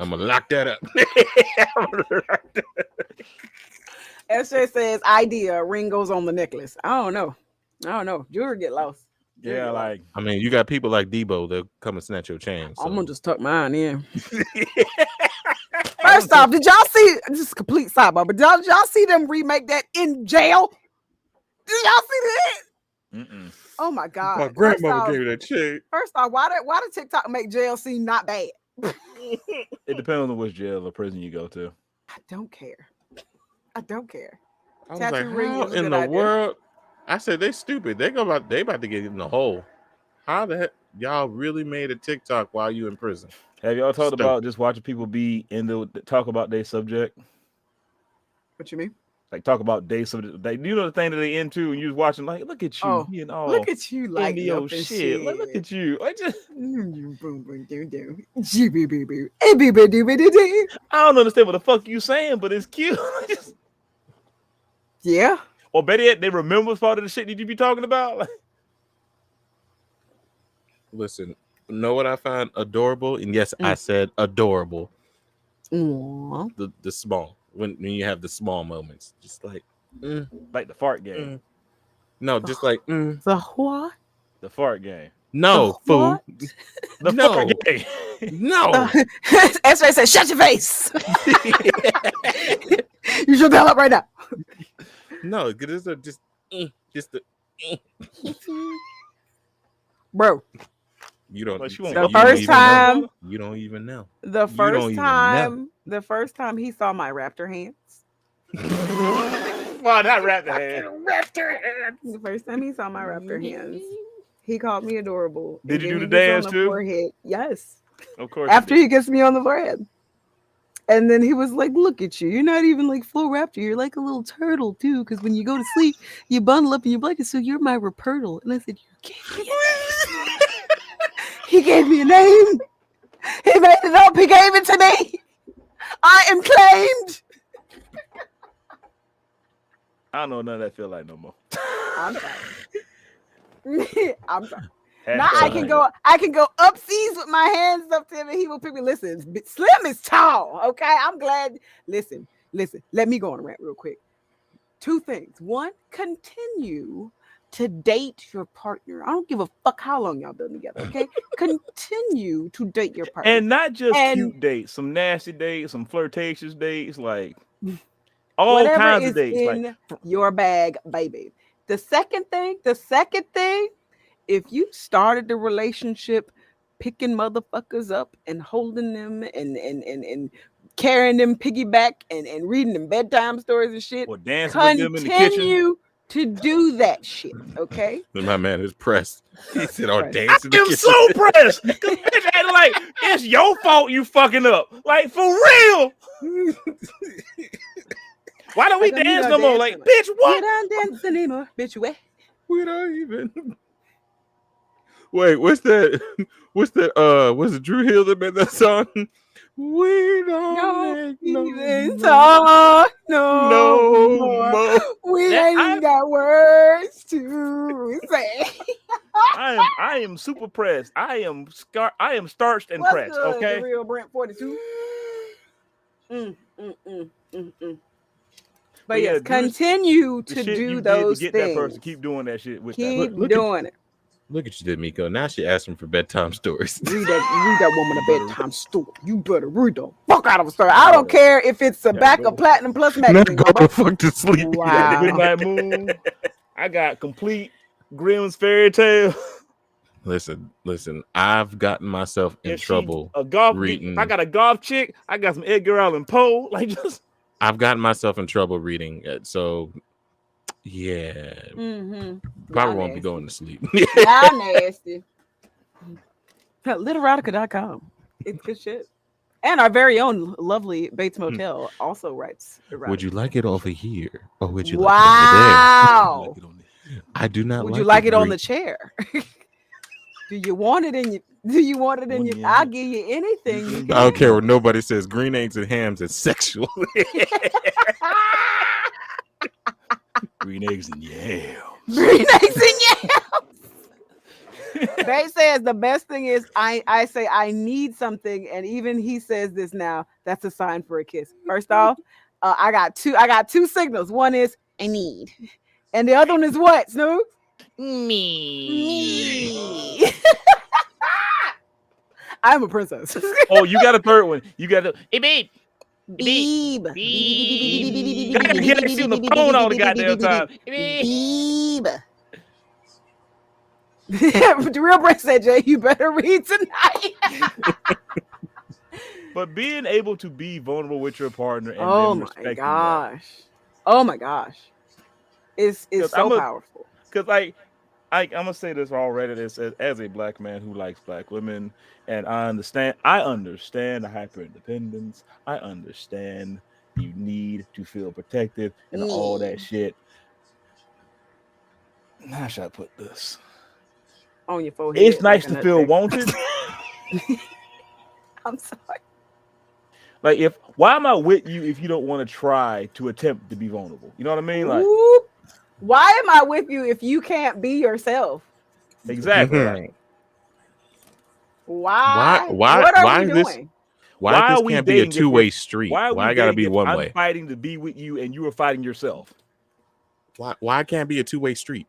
I'm gonna lock that up.
SJ says idea, ring goes on the necklace. I don't know. Jewelry get lost.
Yeah, like
I mean, you got people like Debo that come and snatch your chain. So.
I'm gonna just tuck mine in. First off, did y'all see? This is a complete sidebar, but did y'all see them remake that in jail? Did y'all see that?
Mm-mm.
Oh my god!
My grandmother gave me that chain.
First off, why did TikTok make jail seem not bad?
It depends on which jail or prison you go to.
I don't care. I was
like, how in the world? I said they stupid. They about to get in the hole. How the heck y'all really made a TikTok while you in prison?
Have y'all talked about just watching people be talk about their subject?
What you mean?
Like talk about their subject. Like, you know the thing that they into, and you was watching like, look at you,
look at you, like
your shit. Look at you. I just I don't understand what the fuck you saying, but it's cute.
Yeah.
or better yet, they remember part of the shit that you be talking about.
Listen, know what I find adorable? And yes, I said adorable.
Aww.
The small when you have the small moments, just like
like the fart game.
No, just like
The what?
The fart game.
No,
The
fool.
what?
The
No.
fart game.
No.
X-Ray said, "Shut your face." You should tell up right now.
No, this is just the
bro.
You don't.
But
The first time,
you don't even know.
The first time he saw my raptor hands.
Wow, not raptor hands.
Raptor hands. The first time he saw my raptor hands, he called me adorable.
Did you do the
gave me a kiss
dance
on
too?
Forehead. Yes.
Of course.
After he kissed me on the forehead. And then he was like, "Look at you. You're not even like full raptor. You're like a little turtle too. Because when you go to sleep, you bundle up in your blanket. So you're my repertle." And I said, "You gave me a name." He gave me a name. He made it up. He gave it to me. I am claimed.
I don't know none of that feel like no more.
I'm sorry. I'm sorry.
Had
Now
to
I can go upseas with my hands up to him and he will pick me. Listen, Slim is tall. Okay. I'm glad. Listen. Let me go on a rant real quick. 2 things. 1, continue to date your partner. I don't give a fuck how long y'all been together. Okay. Continue to date your partner.
And not just cute dates, some nasty dates, some flirtatious dates, like all kinds of dates.
In
like
your bag, baby. The second thing, if you started the relationship picking motherfuckers up and holding them and carrying them piggyback and reading them bedtime stories and shit,
or dancing with them in the kitchen.
Continue to do that shit, okay?
My man is pressed. He said, "Oh, dancing."
I'm so pressed. Cause bitch, and like it's your fault you fucking up. Like for real. Why don't we dance no more? Like, bitch, what?
We don't dance anymore, bitch.
We don't even. Wait, what's that? What's it Drew Hill that made that song? We don't
even talk no more. We ain't got words to say.
I am super pressed. I am starched and pressed. Okay.
The real Brent 42. But yes, continue to do those things.
That person, keep doing that shit with
keep doing it.
Look at you, Miko. Now she asking for bedtime stories.
Read that woman a bedtime story. You better read the fuck out of a story. I don't care if it's a back of Platinum Plus magazine.
Go the fuck to sleep.
Wow.
Good Night Moon. I got complete Grimm's fairy tale.
Listen. I've gotten myself in trouble. Reading.
I got a golf chick. I got some Edgar Allan Poe. Like just.
I've gotten myself in trouble reading it. So. Yeah, probably won't be going to sleep.
Y'all nasty. Literotica.com. It's good shit. And our very own lovely Bates Motel also writes erotica.
Would you like it over here, or would you
like it over
there? I do not.
Would you like it on the chair? Do you want it in your? Do you want it in your? I'll give you anything.
I don't care what nobody says. Green eggs and hams is sexual.
Green eggs and yams.
Green eggs and yams. They says the best thing is I say I need something, and even he says this now. That's a sign for a kiss. First off, I got two signals. One is I need, and the other one is what, Snoop? Me. I'm a princess.
Oh, you got a third one. You got a hey babe.
Beeb.
I gotta get that shit on the phone all the goddamn time.
Beeb. The real Brent said, "Jay, you better read tonight."
But being able to be vulnerable with your partner and
oh
them
my
respecting
gosh, oh my gosh, it's so powerful.
Because I'm gonna say this already. As a black man who likes black women, and I understand the hyper independence. I understand you need to feel protected and all that shit. How should I put this?
On your forehead.
It's nice to feel wanted.
I'm sorry.
Like why am I with you if you don't want to try to attempt to be vulnerable? You know what I mean? Like,
Why am I with you if you can't be yourself?
Exactly.
Mhm.
Like,
Why?
Why?
What are
Why
we
is this?
doing?
Why
are
this
we
can't be a
dating if
two-way street?
Why are we
Why gotta
dating
be
if
one
I'm
way?
fighting to be with you and you are fighting yourself?
Why can't it be a two-way street?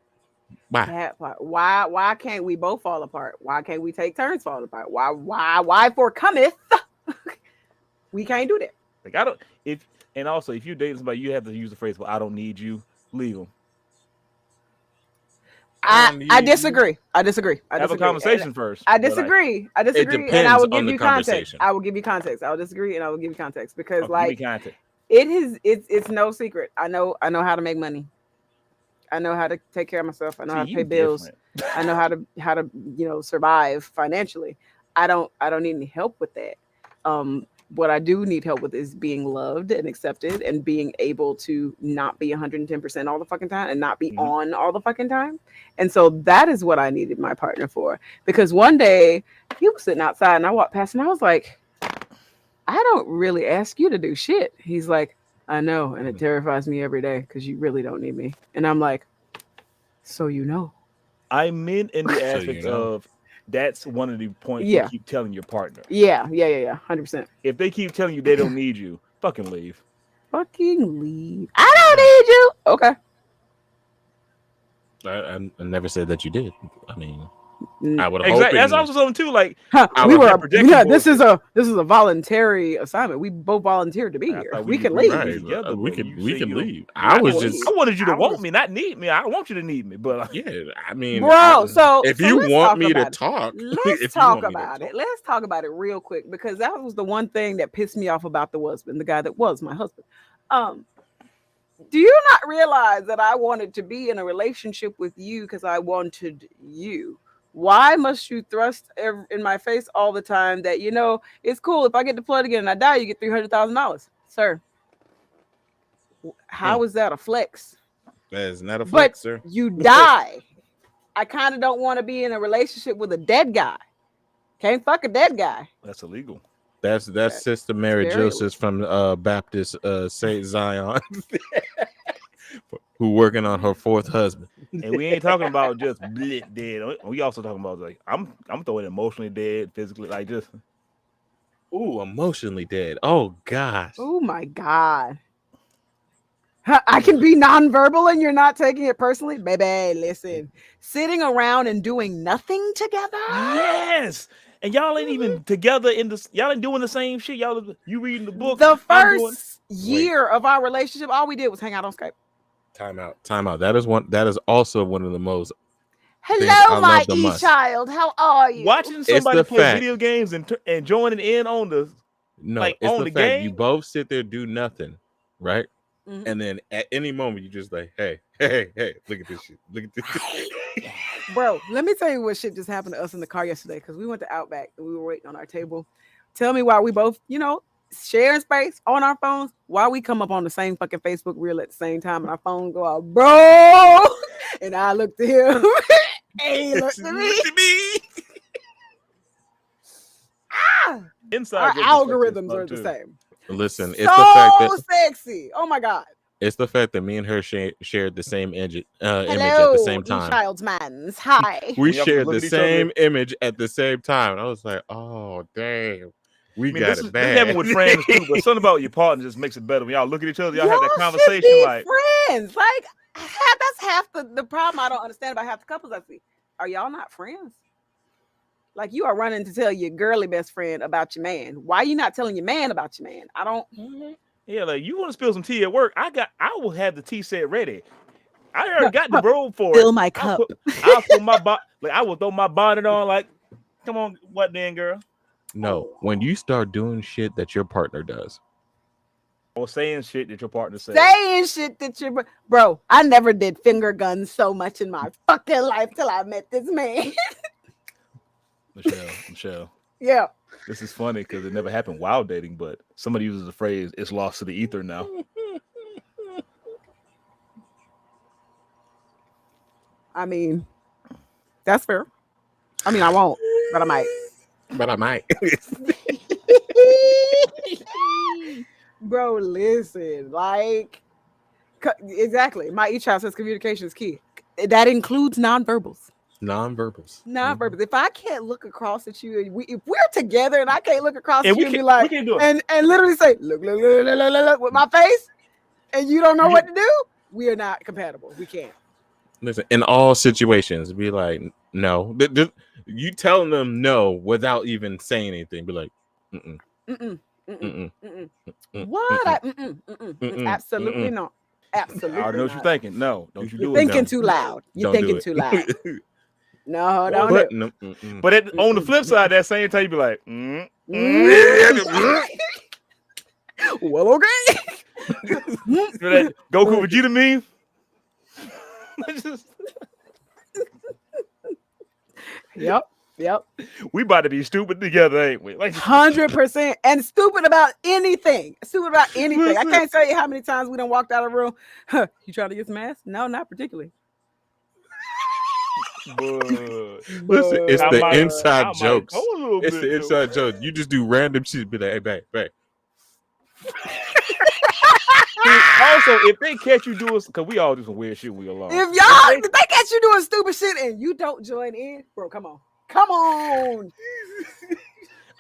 Why?
That part. Why can't we both fall apart? Why can't we take turns falling apart? Why for cometh? We can't do that.
Like I don't and also if you're dating somebody, you have to use the phrase, "Well, I don't need you." Legal.
I
need you.
disagree. I disagree. I
Have a
disagree.
conversation first.
I
but, like,
disagree. I disagree. And I
depends
will
on
give
the
you context.
conversation.
I will give you context. I will disagree and I will give you context because
okay, give me
like
context.
it's no secret. I know how to make money. I know how to take care of myself. I know how to
See,
pay
you
bills.
different.
I know how to survive financially. I don't need any help with that. What I do need help with is being loved and accepted and being able to not be 110% all the fucking time and not be
Mhm.
on all the fucking time. And so that is what I needed my partner for. Because one day he was sitting outside and I walked past and I was like, I don't really ask you to do shit. He's like, I know, and it terrifies me every day because you really don't need me. And I'm like, so you know.
I meant in the
So you
aspect
know.
of that's one of the points
Yeah.
you keep telling your partner.
Yeah, 100%.
If they keep telling you they don't need you, fucking leave.
Fucking leave. I don't need you. Okay.
I never said that you did. I mean,
Mm.
I would hope.
Exactly. That's also something too. Like
I
We
would
were
have projected
yeah, this is a voluntary assignment. We both volunteered to be
I
here.
thought
We can
agreed
leave.
to be
Right.
together,
We
but
can
you
we
say
can
you don't-
leave.
I
I was
can
just
leave.
I wanted you to
I
want
was-
me, not need me. I don't want you to need me, but
yeah. I mean,
Bro, so
if
so
you
let's
want
talk
me to
about it.
talk,
Let's
if you
talk
want me to
about it.
talk.
Let's talk about it real quick because that was the one thing that pissed me off about the husband, the guy that was my husband. Do you not realize that I wanted to be in a relationship with you because I wanted you? Why must you thrust in my face all the time that it's cool if I get deployed again and I die, you get $300,000, sir? How is that a flex?
That is not a
But
flex, sir.
you die. I kind of don't want to be in a relationship with a dead guy. Can't fuck a dead guy.
that's illegal.
That's Sister Mary
very
Joseph from Baptist Saint Zion, who working on her fourth husband.
And we ain't talking about just blit dead. We also talking about like I'm throwing emotionally dead, physically, like just
Ooh, emotionally dead. Oh gosh.
Oh my God. I can be nonverbal and you're not taking it personally. Baby, listen. Sitting around and doing nothing together?
yes. And y'all ain't even together in this. Y'all ain't doing the same shit. You reading the book.
The
I'm doing-
first year of our relationship, all we did was hang out on Skype.
Time out. That is also one of the most I
Hello, my
love the most.
e-child. How are you?
watching somebody
the
play
fact.
video games and joining in on the
no.
like,
It's
on
the
the
fact you
game?
both sit there do nothing, right?
Mhm.
And then at any moment you just like, hey, look at this shit. Look at this.
Bro, let me tell you what shit just happened to us in the car yesterday because we went to Outback and we were waiting on our table. Tell me why we both, sharing space on our phones, why we come up on the same fucking Facebook reel at the same time and our phone go out, bro. And I looked at him and he looked at me.
inside
Our
jokes
algorithms are
too.
the same.
Listen, it's
So
the fact that
sexy. Oh my God.
it's the fact that me and her shared the same image at
Hello,
the same time.
child's mans. Hi.
We
y'all
shared
look
the
at each other.
same image at the same time. And I was like, oh damn, we
I mean,
got
this
it
is
bad.
happening with friends too, but something about your partner just makes it better when y'all look at each other. Y'all have that
Y'all
conversation
should be
like
friends. Like that's half the problem I don't understand about half the couples I see. Are y'all not friends? Like you are running to tell your girly best friend about your man. Why you not telling your man about your man? I don't.
yeah, like you want to spill some tea at work. I will have the tea set ready. I already got the robe for
Fill
it.
my cup.
I'll put my I will throw my bonnet on. Like, come on, what then, girl?
No, when you start doing shit that your partner does.
Or saying shit that your partner says.
Saying shit that you, bro. I never did finger guns so much in my fucking life till I met this man.
Michelle.
Yeah.
This is funny because it never happened while dating, but somebody uses the phrase "it's lost to the ether" now.
I mean, that's fair. I mean, I won't, but I might.
But I might.
Bro, listen, like Exactly. My child says communication is key. That includes nonverbals.
Nonverbals.
Nonverbals. If I can't look across at you, if we're together and I can't look across
And
at you and be like,
we can't do it.
and literally say, look with my face, and you don't know what to do, we are not compatible. We can't.
Listen, in all situations, be like, no. You telling them no without even saying anything. Be like, mm-mm.
Mm-mm.
Mm-mm.
Mm-mm.
Mm-mm.
What?
Mm-mm.
Absolutely
Mm-mm.
not.
I
Absolutely.
already know what you're
not.
thinking. No, don't you
You're
do
thinking
it.
too loud. You're
Don't do
thinking
it.
too loud. No, don't
But,
do.
no, mm-mm.
But on the flip side, that same time you be like,
Well, okay.
that Goku Vegeta meme.
Yep.
We about to be stupid together, ain't we? Like
100%. And stupid about anything. I can't tell you how many times we done walked out of the room. You trying to get some ass? No, not particularly.
Listen, it's
I
the
might-
inside jokes. It's the
bit,
inside jokes. You just do random shit. Be like, hey, babe.
Also, if they catch you doing, because we all do some weird shit when we alone.
If they catch you doing stupid shit and you don't join in, bro, come on.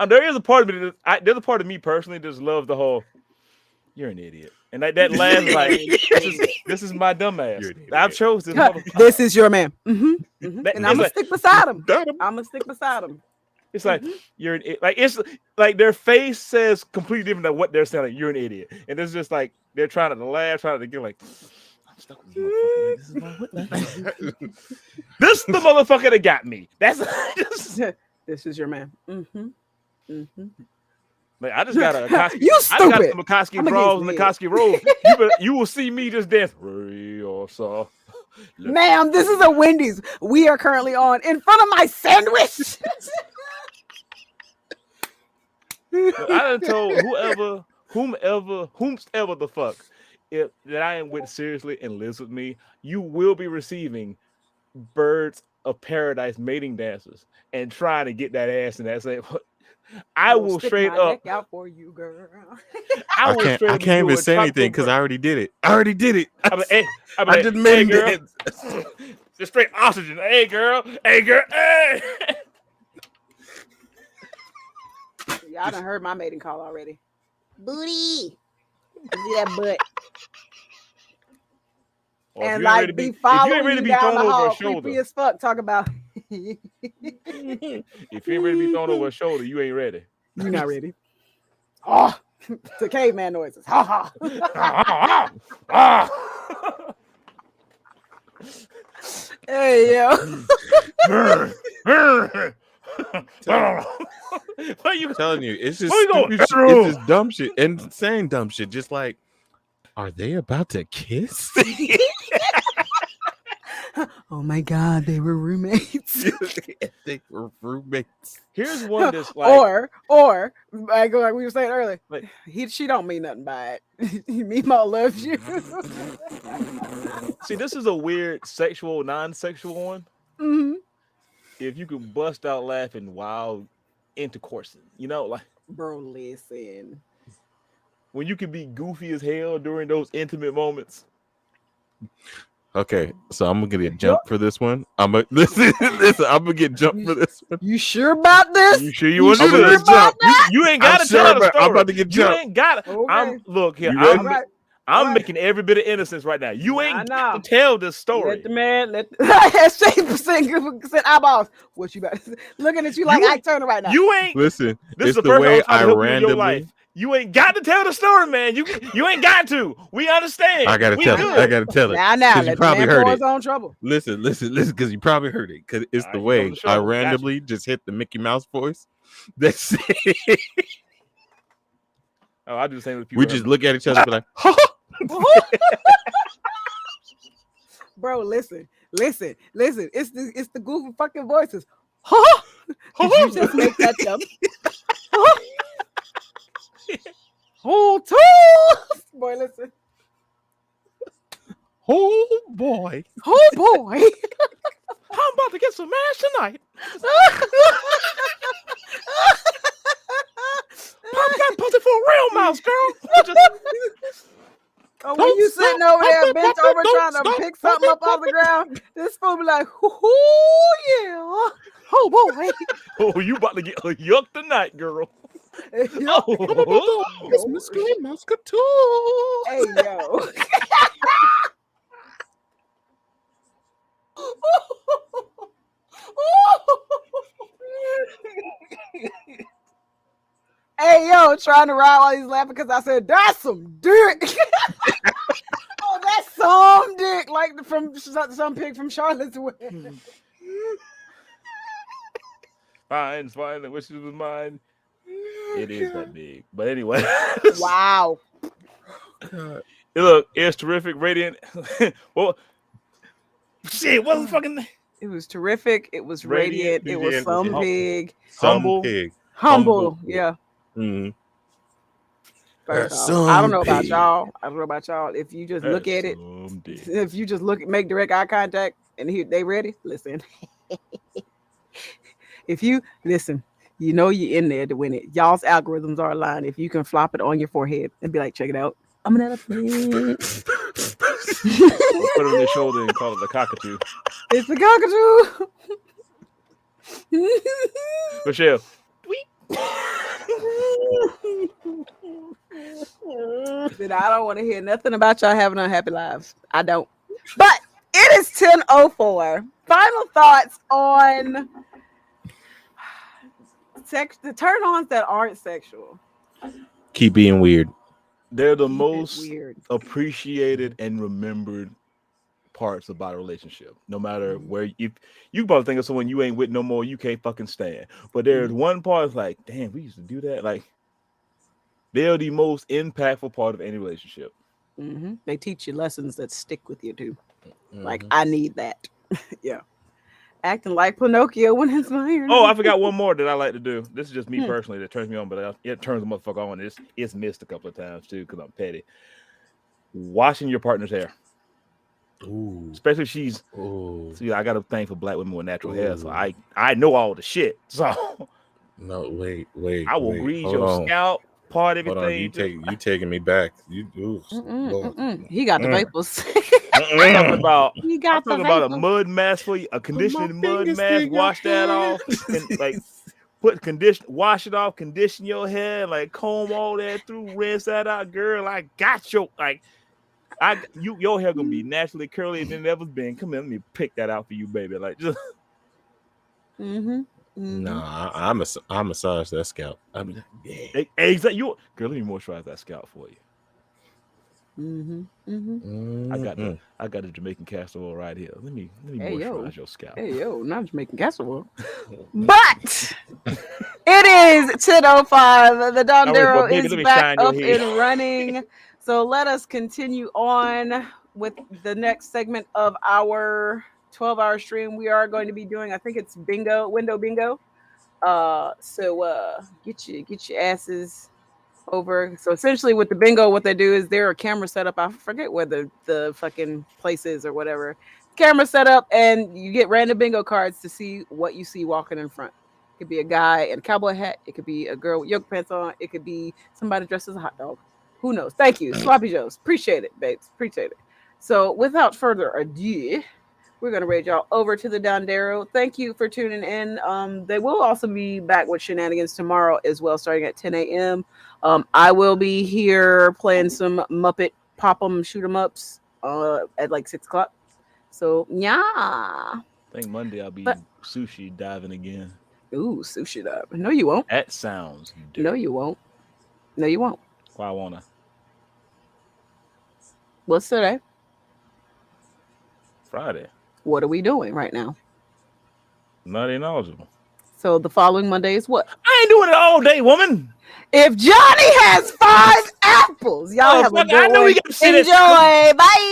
There is a part of me there's a part of me personally that just loves the whole you're an idiot. And that laugh is like this is my dumb ass. I've chose this motherfucker.
This is your man. And I'm gonna stick beside him.
It's like you're an idiot. Like it's like their face says completely different than what they're saying. Like, you're an idiot. And it's just like they're trying to laugh, trying to get like I'm stuck with this motherfucker. This the motherfucker that got me. That's
this is your man.
Like, I just got a Akatsuki.
You stupid.
I got some Akatsuki bras and Akatsuki rolls. You will see me just dance.
Ma'am, this is a Wendy's. We are currently on in front of my sandwich.
I done told whomever the fuck if that I am with seriously and lives with me, you will be receiving birds of paradise mating dances and trying to get that ass in that same. I will straight up
neck out for you, girl.
I can't even say anything because I already did it. I just made it.
Just straight oxygen. Hey girl. Hey.
Y'all done heard my mating call already. Booty. See that butt.
Well,
and like be following you down the hall, creepy as fuck. Talk about.
If you ain't ready to be thrown over a shoulder, you ain't ready.
You're not ready. Oh, the caveman noises. Ha ha. Hey yo.
What are you telling you? It's just stupid shit. It's just dumb shit, insane dumb shit. Just like, are they about to kiss?
Oh my God, they were roommates.
They were roommates.
Here's one that's like,
or like we were saying earlier, like she don't mean nothing by it. Mimo loves you.
See, this is a weird sexual, non-sexual one.
Mm-hmm.
If you could bust out laughing while intercoursing, like,
bro, listen.
When you can be goofy as hell during those intimate moments.
Okay, so I'm gonna get a jump for this one. Listen, I'm gonna get jump for this one.
You sure about this?
You sure you want to do this? You ain't got to tell the story.
I'm about to get jumped.
You ain't got to.
Okay.
Look here. I'm making every bit of innocence right now. You ain't got to tell this story.
Let the man, Shane% eyeballs. What you about? Looking at you like Ike Turner right now.
You ain't.
Listen,
this is
the
the
way I randomly.
You ain't got to tell the story, man. You ain't got to. We understand.
I gotta tell it. I gotta tell it.
Now,
you probably heard it.
Own trouble.
Listen, because you probably heard it. Because it's the way I randomly just hit the Mickey Mouse voice. That's it.
Oh, I do the same with people.
We just look at each other and be like,
bro, listen. It's the goofy fucking voices. Did you just make that jump? Oh, boy, listen.
Oh boy.
I'm about to get some ass tonight. Pop that pussy for a real mouse, girl.
Or when you sitting over there, bent over, trying to pick something up off the ground, this fool be like, "Oh yeah, oh boy,
Oh, you about to get a yuck tonight, girl.
Oh, it's Mr. Muscato.
Hey yo." Hey yo, trying to ride while he's laughing because I said that's some dick. Oh, that's some dick, like from some pig from Charlottesville.
Fine, I wish it was mine. It is that big, but anyway.
Wow.
Look, it's terrific, radiant. Well, shit, what was the fucking?
It was terrific. It was radiant. It was some pig.
Humble.
Humble. Yeah.
Mm-hmm.
First off, I don't know about y'all. If you just look at it, if you just make direct eye contact and they ready, listen. If you listen, you know you're in there to win it. Y'all's algorithms are aligned. If you can flop it on your forehead and be like, check it out. I'm an elephant.
Put it on your shoulder and call it the cockatoo.
It's the cockatoo.
Michelle.
Then I don't want to hear nothing about y'all having unhappy lives. I don't. But it is 10:04. Final thoughts on the turn-ons that aren't sexual.
Keep being weird.
They're the most appreciated and remembered parts about a relationship. No matter where you probably think of someone you ain't with no more, you can't fucking stand. But there's one part that's like, damn, we used to do that. Like, they're the most impactful part of any relationship.
Mm-hmm. They teach you lessons that stick with you too. Mm-hmm. Like, I need that. Yeah. Acting like Pinocchio when it's fired.
Oh, I forgot one more that I like to do. This is just me personally that turns me on, but it turns the motherfucker on. It's missed a couple of times too because I'm petty. Washing your partner's hair.
Ooh.
Especially if she's. See, I got a thing for black women with natural hair, so I know all the shit. So
no, wait.
I will grease your scalp, part everything.
You taking me back? You do.
He got the vapors.
I'm talking about.
He got
I'm talking about a mud mask for you, a conditioning mud mask. Wash that off, and like wash it off, condition your hair, like comb all that through, rinse that out, girl. I got your your hair gonna be naturally curly than it ever been. Come here, let me pick that out for you, baby. Like just.
Nah, I massage that scalp. I mean, yeah.
Exactly. Girl, let me moisturize that scalp for you. I got a Jamaican castor oil right here. Let me moisturize your scalp.
Hey yo, not Jamaican castor oil. But it is 10:05. The Dondero is back up and running. So let us continue on with the next segment of our 12-hour stream. We are going to be doing, I think it's window bingo. So get your asses over. So essentially with the bingo, what they do is there are cameras set up. I forget where the fucking place is or whatever. Camera set up and you get random bingo cards to see what you see walking in front. It could be a guy in a cowboy hat. It could be a girl with yoga pants on. It could be somebody dressed as a hot dog. Who knows? Thank you. Sloppy Joes. Appreciate it, babes. Appreciate it. So without further ado, we're going to raid y'all over to the Dondero. Thank you for tuning in. They will also be back with shenanigans tomorrow as well, starting at 10 a.m. I will be here playing some Muppet Pop 'em, Shoot 'em Ups at like 6 o'clock. So, yeah.
I think Monday I'll be sushi diving again.
Ooh, sushi dive. No, you won't.
That sounds dirty.
No, you won't. No, you won't.
Why won't I?
What's today?
Friday.
What are we doing right now?
Not ineligible.
So the following Monday is what?
I ain't doing it all day, woman.
If Johnny has 5 apples, y'all have a good one. Enjoy. Bye.